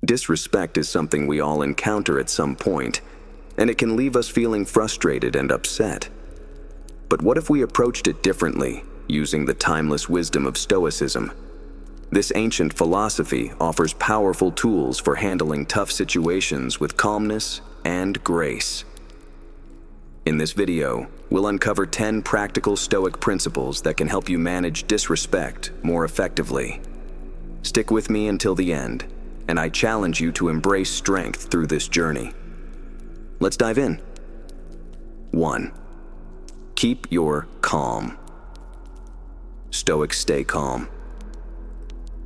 Disrespect is something we all encounter at some point, and it can leave us feeling frustrated and upset. But what if we approached it differently, using the timeless wisdom of Stoicism? This ancient philosophy offers powerful tools for handling tough situations with calmness and grace. In this video, we'll uncover 10 practical Stoic principles that can help you manage disrespect more effectively. Stick with me until the end, and I challenge you to embrace strength through this journey. Let's dive in. 1. Keep your calm. Stoics stay calm.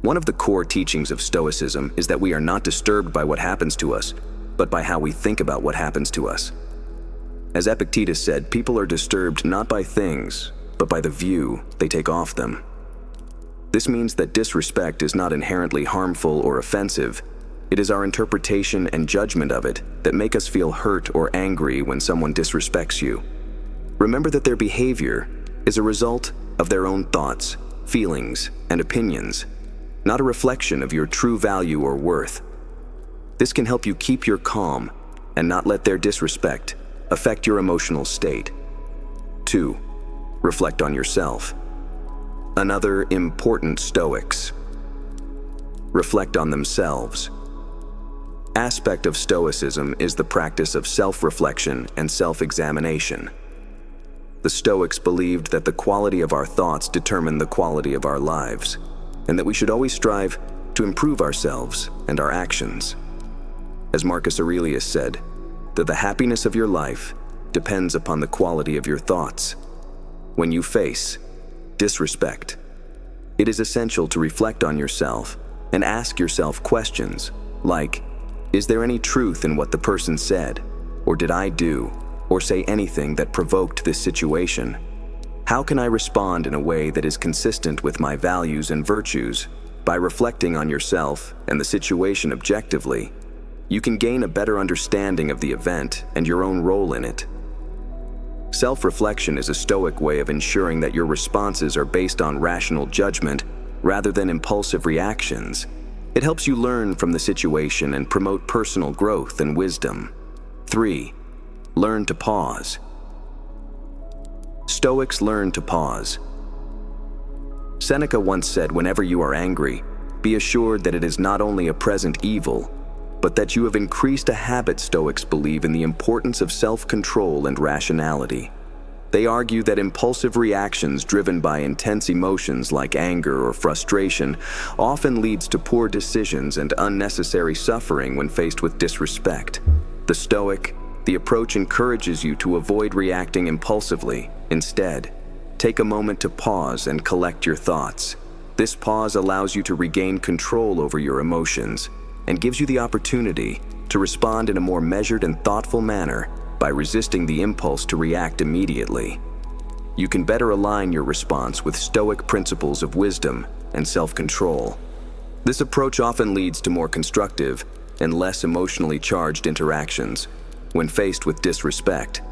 One of the core teachings of Stoicism is that we are not disturbed by what happens to us, but by how we think about what happens to us. As Epictetus said, people are disturbed not by things, but by the view they take off them. This means that disrespect is not inherently harmful or offensive. It is our interpretation and judgment of it that make us feel hurt or angry when someone disrespects you. Remember that their behavior is a result of their own thoughts, feelings, and opinions, not a reflection of your true value or worth. This can help you keep your calm and not let their disrespect affect your emotional state. 2. Reflect on yourself. Another important Stoics reflect on themselves. Aspect of Stoicism is the practice of self-reflection and self-examination. The Stoics believed that the quality of our thoughts determine the quality of our lives, and that we should always strive to improve ourselves and our actions. As Marcus Aurelius said, that the happiness of your life depends upon the quality of your thoughts. When you face disrespect, it is essential to reflect on yourself and ask yourself questions like, is there any truth in what the person said, or did I do or say anything that provoked this situation? How can I respond in a way that is consistent with my values and virtues? By reflecting on yourself and the situation objectively, you can gain a better understanding of the event and your own role in it. Self-reflection is a Stoic way of ensuring that your responses are based on rational judgment rather than impulsive reactions. It helps you learn from the situation and promote personal growth and wisdom. 3. Learn to pause. Stoics learn to pause. Seneca once said, whenever you are angry, be assured that it is not only a present evil, but that you have increased a habit. Stoics believe in the importance of self-control and rationality. They argue that impulsive reactions driven by intense emotions like anger or frustration often leads to poor decisions and unnecessary suffering when faced with disrespect. The approach encourages you to avoid reacting impulsively. Instead, take a moment to pause and collect your thoughts. This pause allows you to regain control over your emotions and gives you the opportunity to respond in a more measured and thoughtful manner by resisting the impulse to react immediately. You can better align your response with Stoic principles of wisdom and self-control. This approach often leads to more constructive and less emotionally charged interactions. When faced with disrespect,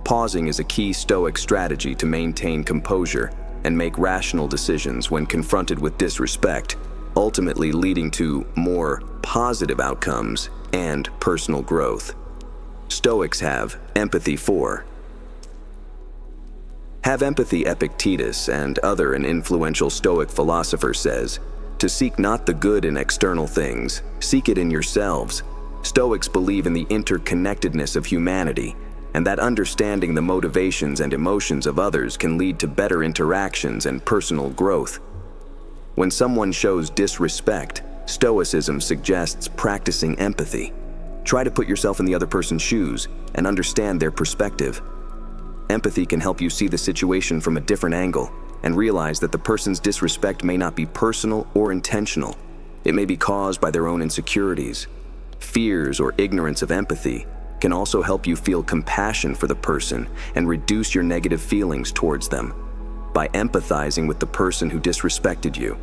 pausing is a key Stoic strategy to maintain composure and make rational decisions when confronted with disrespect, ultimately leading to more positive outcomes and personal growth. Stoics have empathy for. Have empathy. Epictetus and other an influential Stoic philosopher says, to seek not the good in external things, seek it in yourselves. Stoics believe in the interconnectedness of humanity, and that understanding the motivations and emotions of others can lead to better interactions and personal growth. When someone shows disrespect, Stoicism suggests practicing empathy. Try to put yourself in the other person's shoes and understand their perspective. Empathy can help you see the situation from a different angle and realize that the person's disrespect may not be personal or intentional. It may be caused by their own insecurities, fears, or ignorance. Of empathy can also help you feel compassion for the person and reduce your negative feelings towards them. By empathizing with the person who disrespected you,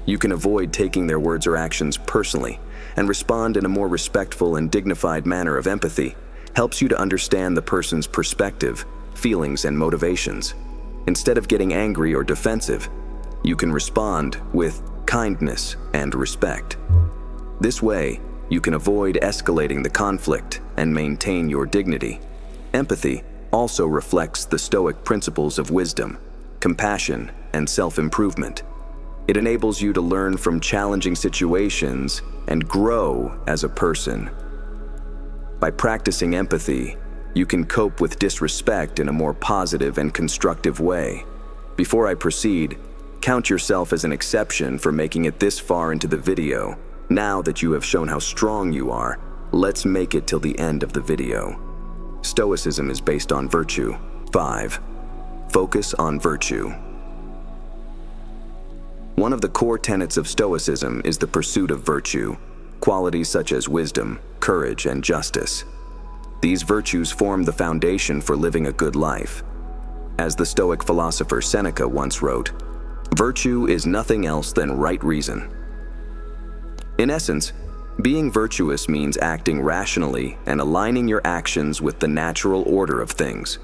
you can avoid taking their words or actions personally and respond in a more respectful and dignified manner. Of empathy helps you to understand the person's perspective, feelings, and motivations. Instead of getting angry or defensive, you can respond with kindness and respect. This way, you can avoid escalating the conflict and maintain your dignity. Empathy also reflects the Stoic principles of wisdom, compassion, and self-improvement. It enables you to learn from challenging situations and grow as a person. By practicing empathy, you can cope with disrespect in a more positive and constructive way. Before I proceed, count yourself as an exception for making it this far into the video. Now that you have shown how strong you are, let's make it till the end of the video. Stoicism is based on virtue. 5. Focus on virtue. One of the core tenets of Stoicism is the pursuit of virtue, qualities such as wisdom, courage, and justice. These virtues form the foundation for living a good life. As the Stoic philosopher Seneca once wrote, "Virtue is nothing else than right reason." In essence, being virtuous means acting rationally and aligning your actions with the natural order of things.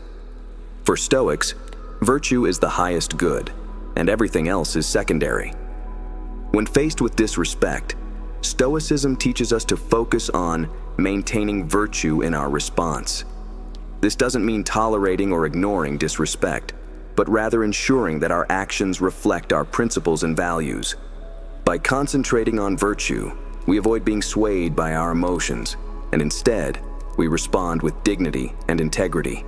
For Stoics, virtue is the highest good, and everything else is secondary. When faced with disrespect, Stoicism teaches us to focus on maintaining virtue in our response. This doesn't mean tolerating or ignoring disrespect, but rather ensuring that our actions reflect our principles and values. By concentrating on virtue, we avoid being swayed by our emotions, and instead, we respond with dignity and integrity.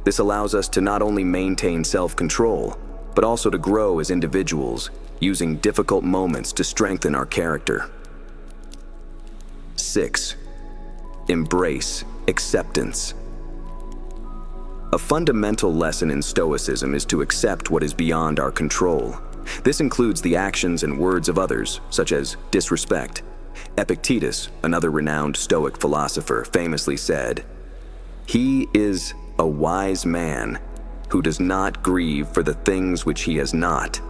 This allows us to not only maintain self-control, but also to grow as individuals, using difficult moments to strengthen our character. 6. Embrace acceptance. A fundamental lesson in Stoicism is to accept what is beyond our control. This includes the actions and words of others, such as disrespect. Epictetus, another renowned Stoic philosopher, famously said, "He is a wise man who does not grieve for the things which he has not,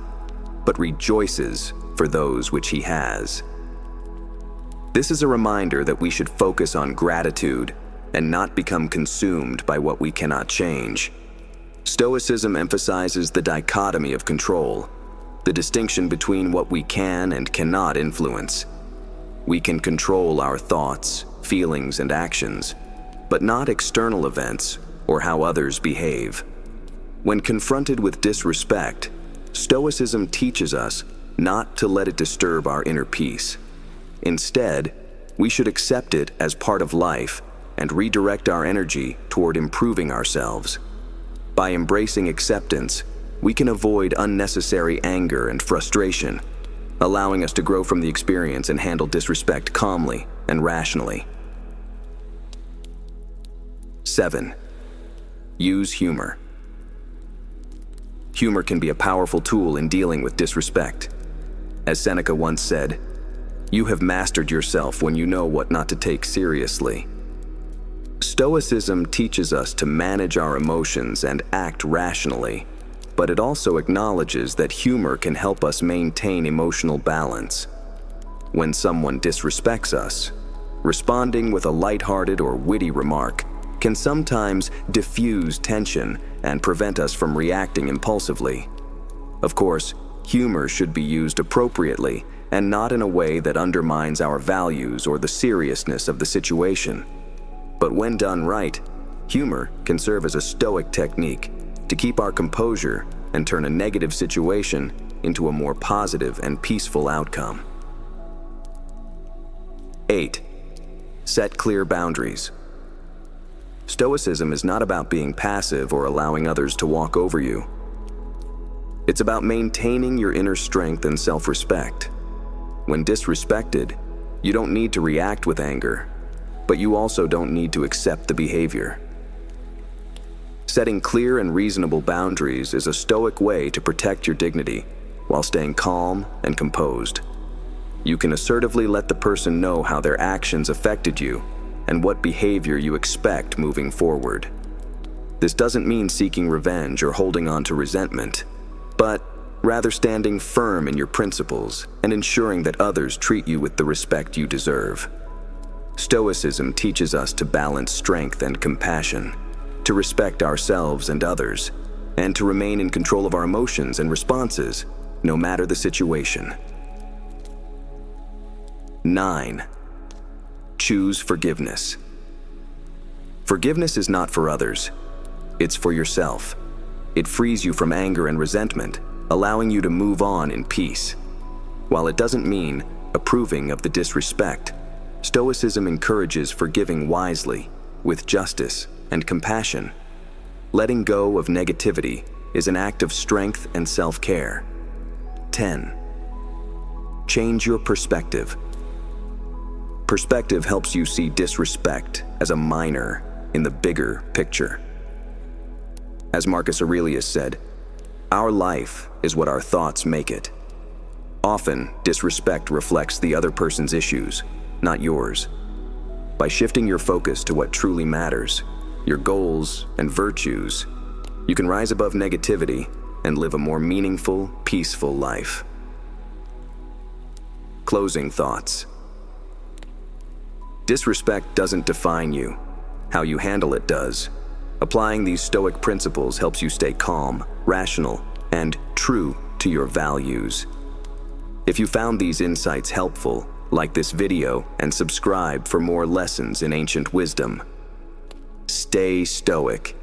but rejoices for those which he has." This is a reminder that we should focus on gratitude and not become consumed by what we cannot change. Stoicism emphasizes the dichotomy of control, the distinction between what we can and cannot influence. We can control our thoughts, feelings, and actions, but not external events or how others behave. When confronted with disrespect, Stoicism teaches us not to let it disturb our inner peace. Instead, we should accept it as part of life and redirect our energy toward improving ourselves. By embracing acceptance, we can avoid unnecessary anger and frustration, allowing us to grow from the experience and handle disrespect calmly and rationally. 7. Use humor. Humor can be a powerful tool in dealing with disrespect. As Seneca once said, "You have mastered yourself when you know what not to take seriously." Stoicism teaches us to manage our emotions and act rationally, but it also acknowledges that humor can help us maintain emotional balance. When someone disrespects us, responding with a lighthearted or witty remark can sometimes diffuse tension and prevent us from reacting impulsively. Of course, humor should be used appropriately and not in a way that undermines our values or the seriousness of the situation. But when done right, humor can serve as a Stoic technique to keep our composure and turn a negative situation into a more positive and peaceful outcome. 8. Set clear boundaries. Stoicism is not about being passive or allowing others to walk over you. It's about maintaining your inner strength and self-respect. When disrespected, you don't need to react with anger, but you also don't need to accept the behavior. Setting clear and reasonable boundaries is a Stoic way to protect your dignity while staying calm and composed. You can assertively let the person know how their actions affected you and what behavior you expect moving forward. This doesn't mean seeking revenge or holding on to resentment, but rather standing firm in your principles and ensuring that others treat you with the respect you deserve. Stoicism teaches us to balance strength and compassion, to respect ourselves and others, and to remain in control of our emotions and responses, no matter the situation. 9. Choose forgiveness. Forgiveness is not for others. It's for yourself. It frees you from anger and resentment, allowing you to move on in peace. While it doesn't mean approving of the disrespect, Stoicism encourages forgiving wisely, with justice and compassion. Letting go of negativity is an act of strength and self-care. 10. Change your perspective. Perspective helps you see disrespect as a minor in the bigger picture. As Marcus Aurelius said, "Our life is what our thoughts make it." Often, disrespect reflects the other person's issues, not yours. By shifting your focus to what truly matters, your goals and virtues, you can rise above negativity and live a more meaningful, peaceful life. Closing thoughts. Disrespect doesn't define you. How you handle it does. Applying these Stoic principles helps you stay calm, rational, and true to your values. If you found these insights helpful, like this video and subscribe for more lessons in ancient wisdom. Stay Stoic